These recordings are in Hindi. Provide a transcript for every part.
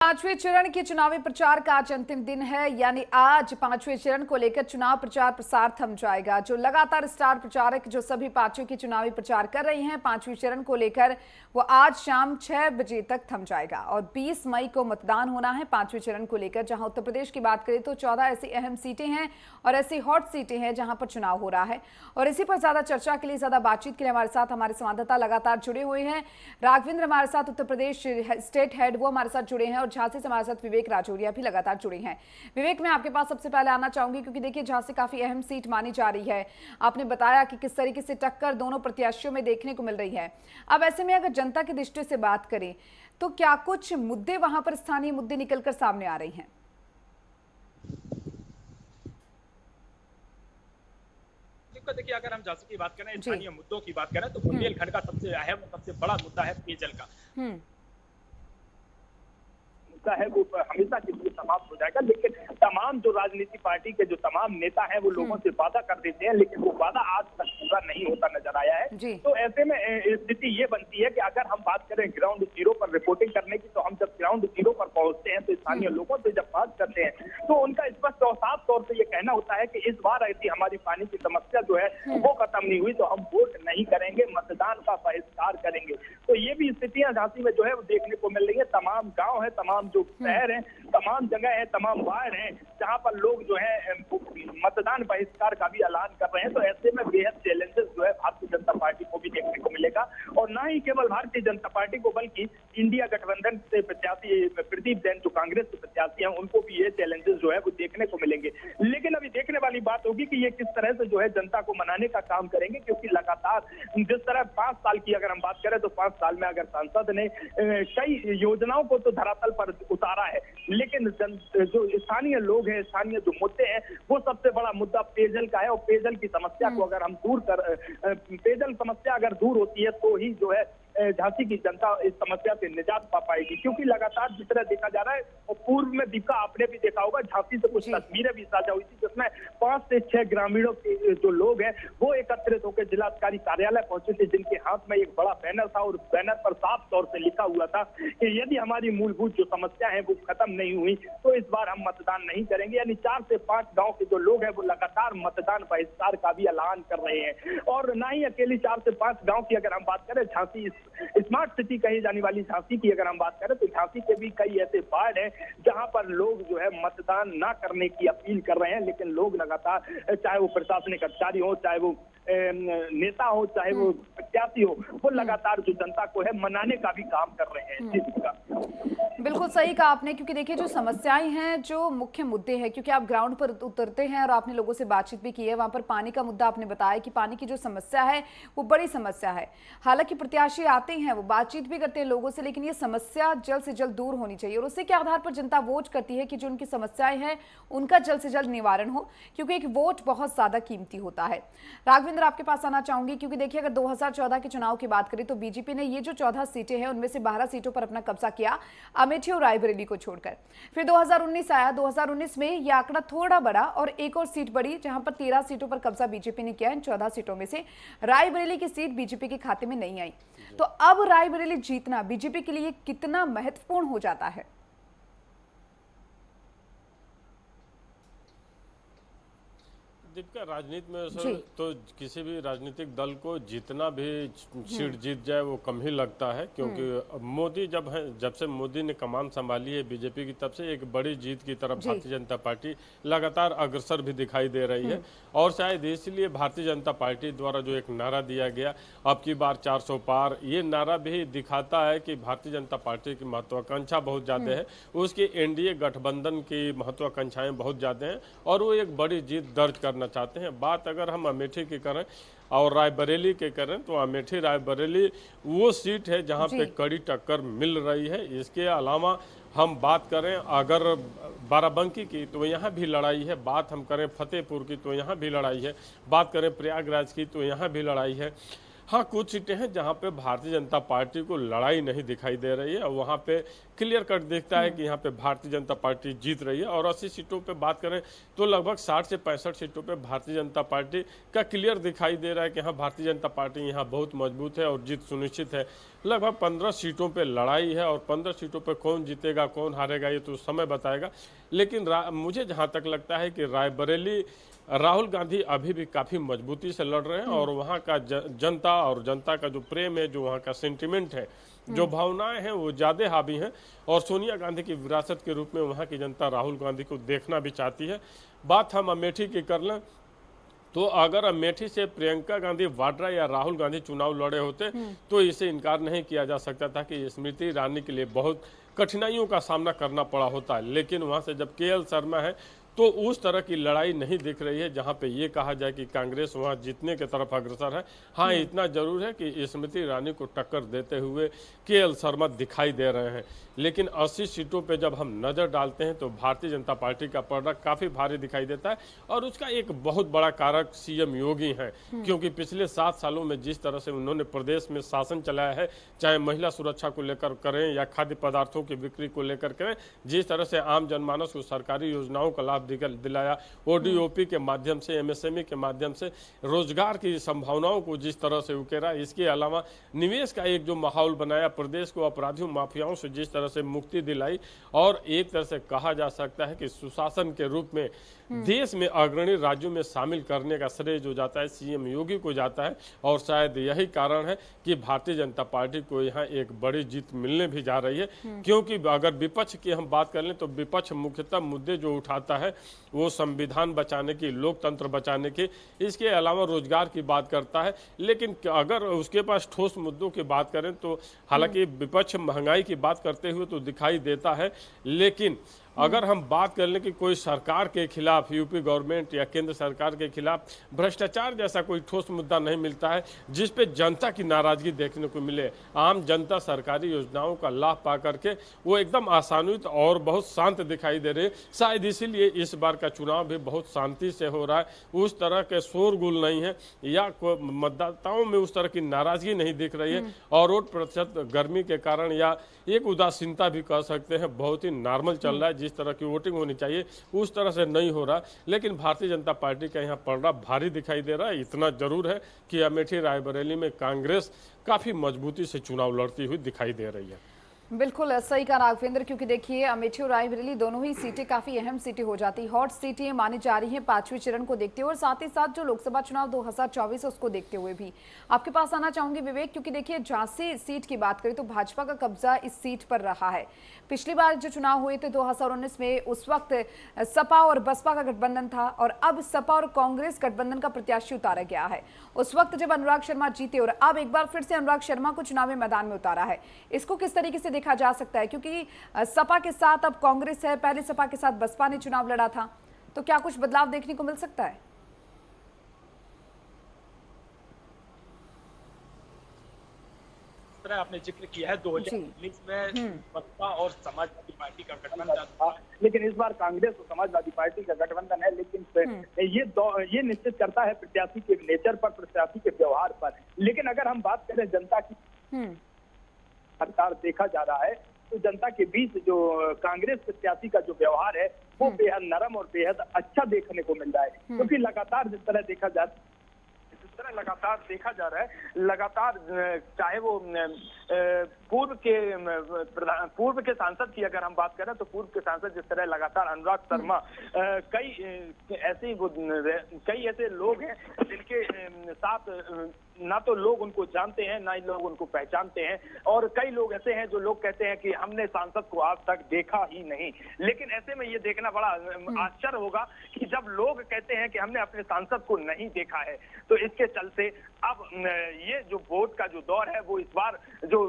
पांचवें चरण के चुनावी प्रचार का आज अंतिम दिन है, यानी आज पांचवें चरण को लेकर चुनाव प्रचार प्रसार थम जाएगा। जो लगातार स्टार प्रचारक जो सभी पार्टियों के चुनावी प्रचार कर रही हैं पांचवें चरण को लेकर, वो आज शाम 6 बजे तक थम जाएगा। और 20 मई को मतदान होना है पांचवें चरण को लेकर। जहां उत्तर प्रदेश की बात करें तो 14 ऐसी अहम सीटें हैं और ऐसी हॉट सीटें हैं जहां पर चुनाव हो रहा है। और इसी पर ज्यादा चर्चा के लिए, ज्यादा बातचीत के लिए हमारे साथ हमारे संवाददाता लगातार जुड़े हुए हैं। राघवेंद्र हमारे साथ, उत्तर प्रदेश स्टेट हेड, वो हमारे साथ जुड़े हैं। और झांसी से हमारे साथ विवेक राजौरिया भी लगातार जुड़े हैं। विवेक, मैं आपके पास सबसे पहले आना चाहूंगी क्योंकि देखिए झांसी काफी अहम सीट मानी जा रही है। आपने बताया कि किस तरीके से टक्कर दोनों प्रत्याशियों में देखने को मिल रही है। अब ऐसे में अगर जनता की दृष्टि से बात करें तो क्या कुछ मुद्दे वहां पर, स्थानीय मुद्दे निकलकर सामने आ रहे हैं? देखिए, अगर हम झांसी की बात करें, स्थानीय मुद्दों की बात करें तो बुंदेलखंड का सबसे अहम, सबसे बड़ा मुद्दा है पेयजल का। है वो हमेशा के लिए समाप्त हो जाएगा। लेकिन तमाम जो राजनीति पार्टी के जो तमाम नेता हैं वो लोगों से वादा कर देते हैं, लेकिन वो वादा आज तक पूरा नहीं होता नजर आया है। तो ऐसे में स्थिति ये बनती है कि अगर हम बात करें ग्राउंड जीरो पर रिपोर्टिंग करने की, तो हम जब ग्राउंड जीरो पर पहुंचते हैं तो स्थानीय लोगों से जब बात करते हैं तो उनका स्पष्ट और साफ तौर से ये कहना होता है कि इस बार ऐसी हमारी पानी की समस्या जो है वो खत्म नहीं हुई तो हम वोट नहीं करेंगे, मतदान का बहिष्कार करेंगे। तो ये भी स्थितियां झांसी में जो है वो देखने को मिल रही है। तमाम गाँव है, तमाम जो शहर है, तमाम जगह है, तमाम वार्ड है जहां पर लोग जो है मतदान बहिष्कार का भी ऐलान कर रहे हैं। तो ऐसे में बेहद चैलेंजेस जो है भारतीय जनता पार्टी को भी देखने को मिलेगा। और ना ही केवल भारतीय जनता पार्टी को बल्कि इंडिया गठबंधन से प्रत्याशी प्रदीप जैन जो कांग्रेस के प्रत्याशी हैं उनको भी ये चैलेंजेस जो है वो देखने को मिलेंगे। लेकिन अभी देखने वाली बात होगी कि ये किस तरह से जो है जनता को मनाने का काम करेंगे, क्योंकि लगातार जिस तरह 5 साल की अगर हम बात करें तो 5 साल में अगर सांसद ने कई योजनाओं को तो धरातल पर उतारा है, लेकिन जो स्थानीय लोग हैं, स्थानीय जो मुद्दे हैं, वो सबसे बड़ा मुद्दा पेयजल का है। और पेयजल की समस्या को अगर हम पेयजल समस्या अगर दूर होती है तो ही जो है झांसी की जनता इस समस्या से निजात पा पाएगी। क्योंकि लगातार जिस तरह देखा जा रहा है, और पूर्व में दीपिका आपने भी देखा होगा, झांसी से कुछ तस्वीरें भी साझा हुई थी जिसमें 5 से 6 ग्रामीणों के जो लोग हैं वो एकत्रित होकर जिलाधिकारी कार्यालय पहुंचे थे, जिनके हाथ में एक बड़ा बैनर था और बैनर पर साफ तौर से लिखा हुआ था कि यदि हमारी मूलभूत जो समस्या है वो खत्म नहीं हुई तो इस बार हम मतदान नहीं करेंगे। यानी 4 से 5 गाँव के जो लोग हैं वो लगातार मतदान बहिष्कार का भी ऐलान कर रहे हैं। और ना ही अकेली 4 से 5 गाँव की अगर हम बात करें, झांसी स्मार्ट सिटी कही जाने वाली झांसी की अगर हम बात करें तो झांसी के भी कई ऐसे वार्ड हैं जहां पर लोग जो है मतदान ना करने की अपील कर रहे हैं। लेकिन लोग लगातार, चाहे वो प्रशासनिक अधिकारी हो, चाहे वो नेता हो, चाहे वो प्रत्याशी हो, वो लगातार जो जनता को है मनाने का भी काम कर रहे हैं। बिल्कुल सही कहा आपने, क्योंकि देखिए जो समस्याएं हैं, जो मुख्य मुद्दे हैं, क्योंकि आप ग्राउंड पर उतरते हैं और आपने लोगों से बातचीत भी की है, वहां पर पानी का मुद्दा आपने बताया कि पानी की जो समस्या है वो बड़ी समस्या है। हालांकि प्रत्याशी आते हैं, वो बातचीत भी करते हैं लोगों से, लेकिन ये समस्या जल्द से जल्द दूर होनी चाहिए। और उसी के आधार पर जनता वोट करती है कि जो उनकी समस्याएं हैं उनका जल्द से जल्द निवारण हो, क्योंकि एक वोट बहुत ज्यादा कीमती होता है। राघवेंद्र, आपके पास आना चाहूंगी, क्योंकि देखिए अगर 2014 के चुनाव की बात करें तो बीजेपी ने ये जो 14 सीटें हैं उनमें से 12 सीटों पर अपना कब्जा किया, अमेठी और रायबरेली को छोड़कर। फिर 2019 आया, 2019 में यह आंकड़ा थोड़ा बढ़ा और एक और सीट बढ़ी, जहां पर 13 सीटों पर कब्जा बीजेपी ने किया। इन 14 सीटों में से रायबरेली की सीट बीजेपी के खाते में नहीं आई। तो अब रायबरेली जीतना बीजेपी के लिए कितना महत्वपूर्ण हो जाता है? दीपिका, राजनीति में तो किसी भी राजनीतिक दल को जितना भी सीट जीत जाए वो कम ही लगता है, क्योंकि मोदी जब से मोदी ने कमान संभाली है बीजेपी की, तब से एक बड़ी जीत की तरफ भारतीय जनता पार्टी लगातार अग्रसर भी दिखाई दे रही है। और शायद इसलिए भारतीय जनता पार्टी द्वारा जो एक नारा दिया गया, अब की बार 400 पार, ये नारा भी दिखाता है कि भारतीय जनता पार्टी की महत्वाकांक्षा बहुत ज्यादा है, उसकी एनडीए गठबंधन की महत्वाकांक्षाएं बहुत ज्यादा हैं और वो एक बड़ी जीत दर्ज करना चाहते हैं। बात अगर हम अमेठी की करें और रायबरेली के करें तो अमेठी रायबरेली वो सीट है जहां पे कड़ी टक्कर मिल रही है। इसके अलावा हम बात करें अगर बाराबंकी की तो यहाँ भी लड़ाई है, बात हम करें फतेहपुर की तो यहाँ भी लड़ाई है, बात करें प्रयागराज की तो यहाँ भी लड़ाई है। हाँ, कुछ सीटें हैं जहाँ पे भारतीय जनता पार्टी को लड़ाई नहीं दिखाई दे रही है और वहाँ पे क्लियर कट दिखता है कि यहाँ पे भारतीय जनता पार्टी जीत रही है। और 80 सीटों पे बात करें तो लगभग 60 से 65 सीटों पे भारतीय जनता पार्टी का क्लियर दिखाई दे रहा है कि हाँ, भारतीय जनता पार्टी यहाँ बहुत मजबूत है और जीत सुनिश्चित है। लगभग 15 सीटों पे लड़ाई है और 15 सीटों पे कौन जीतेगा कौन हारेगा ये तो समय बताएगा। लेकिन मुझे जहाँ तक लगता है कि रायबरेली राहुल गांधी अभी भी काफ़ी मजबूती से लड़ रहे हैं और वहाँ का जनता और जनता का जो प्रेम है, जो वहाँ का सेंटिमेंट है, जो भावनाएं हैं वो ज़्यादा हावी हैं। और सोनिया गांधी की विरासत के रूप में वहाँ की जनता राहुल गांधी को देखना भी चाहती है। बात हम अमेठी की कर लें तो अगर अमेठी से प्रियंका गांधी वाड्रा या राहुल गांधी चुनाव लड़े होते तो इसे इनकार नहीं किया जा सकता था कि स्मृति ईरानी के लिए बहुत कठिनाइयों का सामना करना पड़ा होता। लेकिन वहाँ से जब केएल शर्मा है तो उस तरह की लड़ाई नहीं दिख रही है जहां पे ये कहा जाए कि कांग्रेस वहां जीतने की तरफ अग्रसर है। हाँ, इतना जरूर है कि स्मृति ईरानी को टक्कर देते हुए केएल शर्मा दिखाई दे रहे हैं। लेकिन 80 सीटों पे जब हम नज़र डालते हैं तो भारतीय जनता पार्टी का पलड़ा काफ़ी भारी दिखाई देता है। और उसका एक बहुत बड़ा कारक सीएम योगी है, क्योंकि पिछले 7 सालों में जिस तरह से उन्होंने प्रदेश में शासन चलाया है, चाहे महिला सुरक्षा को लेकर करें या खाद्य पदार्थों की बिक्री को लेकर करें, जिस तरह से आम जनमानस को सरकारी योजनाओं का लाभ दिलाया, ओडीओपी के माध्यम से, एमएसएमई के माध्यम से रोजगार की संभावनाओं को जिस तरह से उकेरा, इसके अलावा निवेश का एक जो माहौल बनाया, प्रदेश को अपराधियों माफियाओं से जिस तरह से मुक्ति दिलाई, और एक तरह से कहा जा सकता है कि सुशासन के रूप में देश में अग्रणी राज्यों में शामिल करने का श्रेय जो जाता है सीएम योगी को जाता है। और शायद यही कारण है कि भारतीय जनता पार्टी को यहाँ एक बड़ी जीत मिलने भी जा रही है। क्योंकि अगर विपक्ष की हम बात कर लें तो विपक्ष मुख्यतः मुद्दे जो उठाता है वो संविधान बचाने की, लोकतंत्र बचाने की, इसके अलावा रोजगार की बात करता है। लेकिन अगर उसके पास ठोस मुद्दों की बात करें तो हालांकि विपक्ष महंगाई की बात करते हुए तो दिखाई देता है, लेकिन अगर हम बात कर लें कि कोई सरकार के खिलाफ, यूपी गवर्नमेंट या केंद्र सरकार के खिलाफ भ्रष्टाचार जैसा कोई ठोस मुद्दा नहीं मिलता है जिस पे जनता की नाराजगी देखने को मिले। आम जनता सरकारी योजनाओं का लाभ पा करके वो एकदम आसान्वित और बहुत शांत दिखाई दे रही है। शायद इसीलिए इस बार का चुनाव भी बहुत शांति से हो रहा है, उस तरह के शोरगुल नहीं है या मतदाताओं में उस तरह की नाराजगी नहीं दिख रही है। और वोट प्रतिशत गर्मी के कारण या एक उदासीनता भी कह सकते हैं, बहुत ही नॉर्मल चल रहा है। जिस तरह की वोटिंग होनी चाहिए उस तरह से नहीं हो रहा। लेकिन भारतीय जनता पार्टी का यहाँ पलड़ा भारी दिखाई दे रहा है। इतना जरूर है कि अमेठी रायबरेली में कांग्रेस काफी मजबूती से चुनाव लड़ती हुई दिखाई दे रही है। बिल्कुल सही कहा राघवेंद्र, क्योंकि देखिए अमेठी और रायबरेली दोनों ही सीटें काफी अहम सीटें हो जाती, हॉट सीटें मानी जा रही हैं 5वें चरण को देखते हुए, और साथ ही साथ जो लोकसभा चुनाव 2024 है उसको देखते हुए भी। आपके पास आना चाहूंगी विवेक, क्योंकि देखिए झांसी सीट की बात करें तो भाजपा का कब्जा इस सीट पर रहा है। पिछली बार जो चुनाव हुए थे 2019 में, उस वक्त सपा और बसपा का गठबंधन था और अब सपा और कांग्रेस गठबंधन का प्रत्याशी उतारा गया है। उस वक्त जब अनुराग शर्मा जीते और अब एक बार फिर से अनुराग शर्मा को चुनावी मैदान में उतारा है, इसको किस तरीके से देखा जा सकता है? क्योंकि सपा के साथ अब कांग्रेस है, पहले सपा के साथ बसपा ने चुनाव लड़ा था, तो क्या कुछ बदलाव देखने को मिल सकता है? आपने जिक्र किया है 2019 में बसपा और समाजवादी पार्टी का गठबंधन था, लेकिन इस बार कांग्रेस और समाजवादी पार्टी का गठबंधन है। लेकिन ये निश्चित करता है प्रत्याशी के नेचर पर, प्रत्याशी के व्यवहार पर। लेकिन अगर हम बात करें जनता की सरकार देखा जा रहा है तो जनता के बीच जो कांग्रेस प्रत्याशी का जो व्यवहार है वो बेहद नरम और बेहद अच्छा देखने को मिल रहा है। क्योंकि लगातार जिस तरह लगातार देखा जा रहा है, लगातार चाहे वो पूर्व के सांसद की अगर हम बात करें तो पूर्व के सांसद जिस तरह लगातार अनुराग शर्मा, कई ऐसे लोग हैं जिनके साथ ना तो लोग उनको जानते हैं ना ही लोग उनको पहचानते हैं, और कई लोग ऐसे हैं जो लोग कहते हैं कि हमने सांसद को आज तक देखा ही नहीं। लेकिन ऐसे में ये देखना बड़ा आश्चर्य होगा कि जब लोग कहते हैं कि हमने अपने सांसद को नहीं देखा है, तो इसके चलते अब ये जो वोट का जो दौर है वो इस बार जो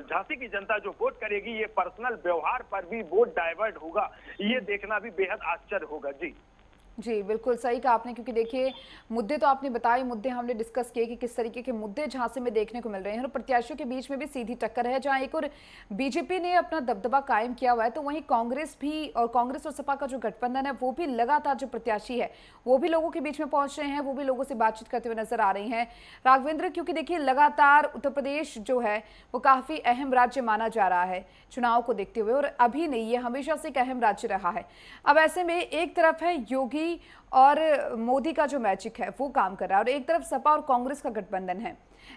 झांसी की जनता जो वोट करेगी, ये पर्सनल व्यवहार पर भी वोट डाइवर्ट होगा, ये देखना भी बेहद आश्चर्य होगा। जी जी, बिल्कुल सही कहा आपने, क्योंकि देखिए मुद्दे तो आपने बताए, मुद्दे हमने डिस्कस किए कि किस तरीके के मुद्दे झांसे में देखने को मिल रहे हैं और प्रत्याशियों के बीच में भी सीधी टक्कर है, जहां एक और बीजेपी ने अपना दबदबा कायम किया हुआ है, तो वहीं कांग्रेस और सपा का जो गठबंधन है वो भी लगातार जो प्रत्याशी है वो भी लोगों के बीच में पहुंच रहे हैं, वो भी लोगों से बातचीत करते हुए नजर आ रही हैं राघवेंद्र। क्योंकि देखिए लगातार उत्तर प्रदेश जो है वो काफी अहम राज्य माना जा रहा है चुनाव को देखते हुए, और अभी नहीं, ये हमेशा से एक अहम राज्य रहा है। अब ऐसे में एक तरफ है योगी और मोदी का जो मैजिक है वो काम कर रहा है और एक तरफ सपा और कांग्रेस का गठबंधन है।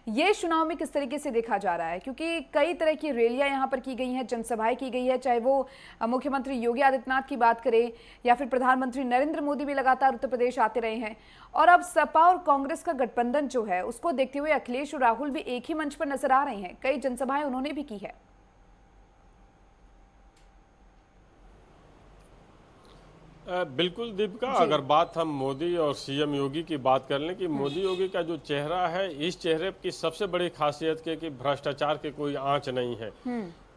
ये चुनाव में किस तरीके से देखा जा रहा है, क्योंकि कई तरह की रैलियां यहां पर की गई हैं, जनसभाएं की गई है, चाहे वो मुख्यमंत्री योगी आदित्यनाथ की बात करें या फिर प्रधानमंत्री नरेंद्र मोदी भी लगातार उत्तर प्रदेश आते रहे हैं। और अब सपा और कांग्रेस का गठबंधन जो है उसको देखते हुए अखिलेश और राहुल भी एक ही मंच पर नजर आ रहे हैं, कई जनसभाएं उन्होंने भी की है। बिल्कुल दीपिका, अगर बात हम मोदी और सीएम योगी की बात कर लें कि मोदी योगी का जो चेहरा है, इस चेहरे की सबसे बड़ी खासियत के कि भ्रष्टाचार के कोई आंच नहीं है।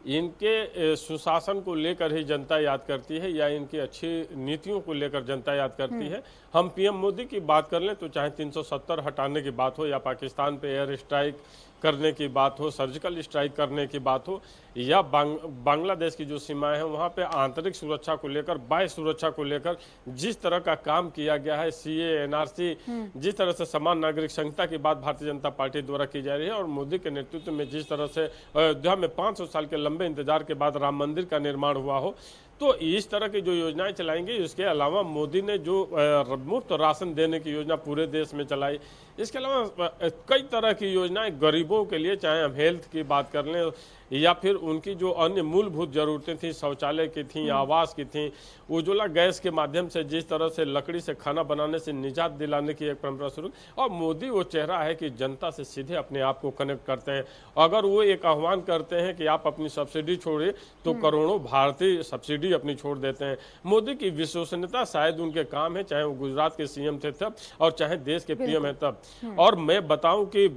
इनके सुशासन को लेकर ही जनता याद करती है या इनकी अच्छी नीतियों को लेकर जनता याद करती है। हम पीएम मोदी की बात कर लें तो चाहे 370 हटाने की बात हो या पाकिस्तान पे एयर स्ट्राइक करने की बात हो, सर्जिकल स्ट्राइक करने की बात हो, या बांग्लादेश की जो सीमाएं हैं वहां पे आंतरिक सुरक्षा को लेकर, बाह्य सुरक्षा को लेकर जिस तरह का काम किया गया है, सीए, एनआरसी, जिस तरह से समान नागरिक संहिता की बात भारतीय जनता पार्टी द्वारा की जा रही है, और मोदी के नेतृत्व में जिस तरह से अयोध्या में 500 साल के लंबे इंतजार के बाद राम मंदिर का निर्माण हुआ हो, तो इस तरह की जो योजनाएं चलाएंगे। इसके अलावा मोदी ने जो मुफ्त राशन देने की योजना पूरे देश में चलाई, इसके अलावा कई तरह की योजनाएं गरीबों के लिए, चाहे हम हेल्थ की बात कर लें या फिर उनकी जो अन्य मूलभूत जरूरतें थी, शौचालय की थी, आवास की थी, उज्ज्वला गैस के माध्यम से जिस तरह से लकड़ी से खाना बनाने से निजात दिलाने की एक परंपरा शुरू। और मोदी वो चेहरा है कि जनता से सीधे अपने आप को कनेक्ट करते हैं। अगर वो एक आह्वान करते हैं कि आप अपनी सब्सिडी छोड़िए, तो करोड़ों भारतीय सब्सिडी अपनी छोड़ देते हैं। मोदी की विश्वसनीयता शायद उनके काम है, चाहे वो गुजरात के सीएम थे तब और चाहे देश के पीएम है तब। और मैं बताऊं कि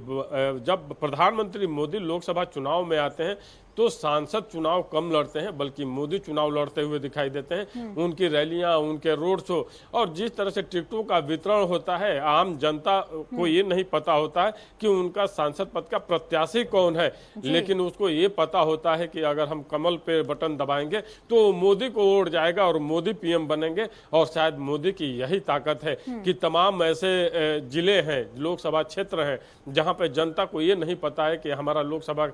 जब प्रधानमंत्री मोदी लोकसभा चुनाव में आते हैं तो सांसद चुनाव कम लड़ते हैं, बल्कि मोदी चुनाव लड़ते हुए दिखाई देते हैं। उनकी रैलियां, उनके रोड शो और जिस तरह से टिकटों का वितरण होता है, आम जनता को ये नहीं पता होता है कि उनका सांसद पद का प्रत्याशी कौन है, लेकिन उसको ये पता होता है कि अगर हम कमल पे बटन दबाएंगे तो मोदी को वोट जाएगा और मोदी पीएम बनेंगे। और शायद मोदी की यही ताकत है कि तमाम ऐसे जिले हैं, लोकसभा क्षेत्र हैं, जहां पे जनता को ये नहीं पता है कि हमारा लोकसभा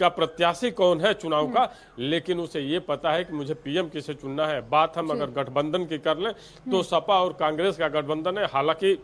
का प्रत्याशी कौन है चुनाव का, लेकिन उसे ये पता है कि मुझे पीएम किसे चुनना है। बात हम अगर गठबंधन की कर लें तो सपा और कांग्रेस का गठबंधन है। हालांकि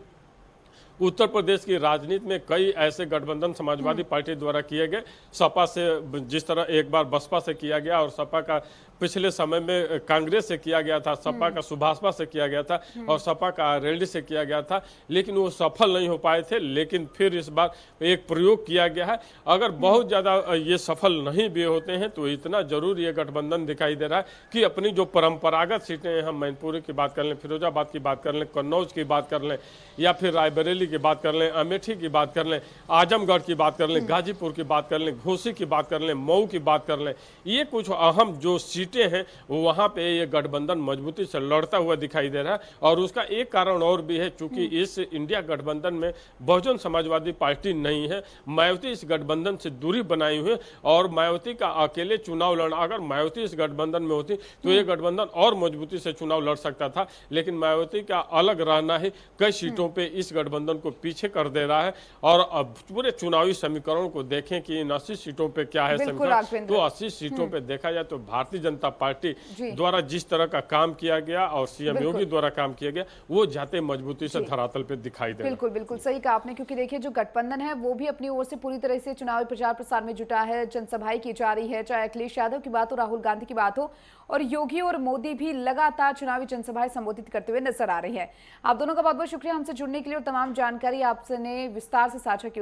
उत्तर प्रदेश की राजनीति में कई ऐसे गठबंधन समाजवादी पार्टी द्वारा किए गए, सपा से जिस तरह एक बार बसपा से किया गया और सपा का पिछले समय में कांग्रेस से किया गया था, सपा का सुभाषपा से किया गया था और सपा का आरएलडी से किया गया था, लेकिन वो सफल नहीं हो पाए थे। लेकिन फिर इस बार एक प्रयोग किया गया है। अगर बहुत ज्यादा ये सफल नहीं भी होते हैं तो इतना जरूर ये गठबंधन दिखाई दे रहा है कि अपनी जो परंपरागत सीटें हैं, हम मैनपुरी की बात कर लें, फिरोजाबाद की बात कर लें, कन्नौज की बात कर लें या फिर रायबरेली की बात कर लें, अमेठी की बात कर लें, आजमगढ़ की बात कर लें, गाजीपुर की बात कर लें, घोसी की बात कर लें, मऊ की बात कर लें, ये कुछ अहम जो सीटें हैं वहां पे ये गठबंधन मजबूती से लड़ता हुआ दिखाई दे रहा है। और उसका एक कारण और भी है, चूंकि इस इंडिया गठबंधन में बहुजन समाजवादी पार्टी नहीं है, मायावती इस गठबंधन से दूरी बनाई हुई है और मायावती का अकेले चुनाव लड़ना, अगर मायावती इस गठबंधन में होती तो ये गठबंधन और मजबूती से चुनाव लड़ सकता था, लेकिन मायावती का अलग रहना ही कई सीटों पे इस गठबंधन को पीछे कर दे रहा है। और अब पूरे चुनावी समीकरण को देखें कि इन 80 सीटों पे क्या है समीकरण, तो 80 सीटों पे देखा जाए तो भारतीय जनता पार्टी द्वारा जिस तरह का काम किया गया और सीएम योगी द्वारा काम किया गया, वो जाते मजबूती से धरातल पे दिखाई दे रहा है। बिल्कुल बिल्कुल सही कहा आपने, क्योंकि देखिए जो गठबंधन है वो भी अपनी ओर से पूरी तरह से चुनावी प्रचार प्रसार में जुटा है, जनसभाएं की जा रही है, चाहे अखिलेश यादव की बात हो, राहुल गांधी की बात हो, और योगी और मोदी भी लगातार चुनावी जनसभाएं संबोधित करते हुए नजर आ रही है। आप दोनों का बहुत बहुत शुक्रिया हमसे जुड़ने के लिए और तमाम जानकारी आपने विस्तार से साझा की।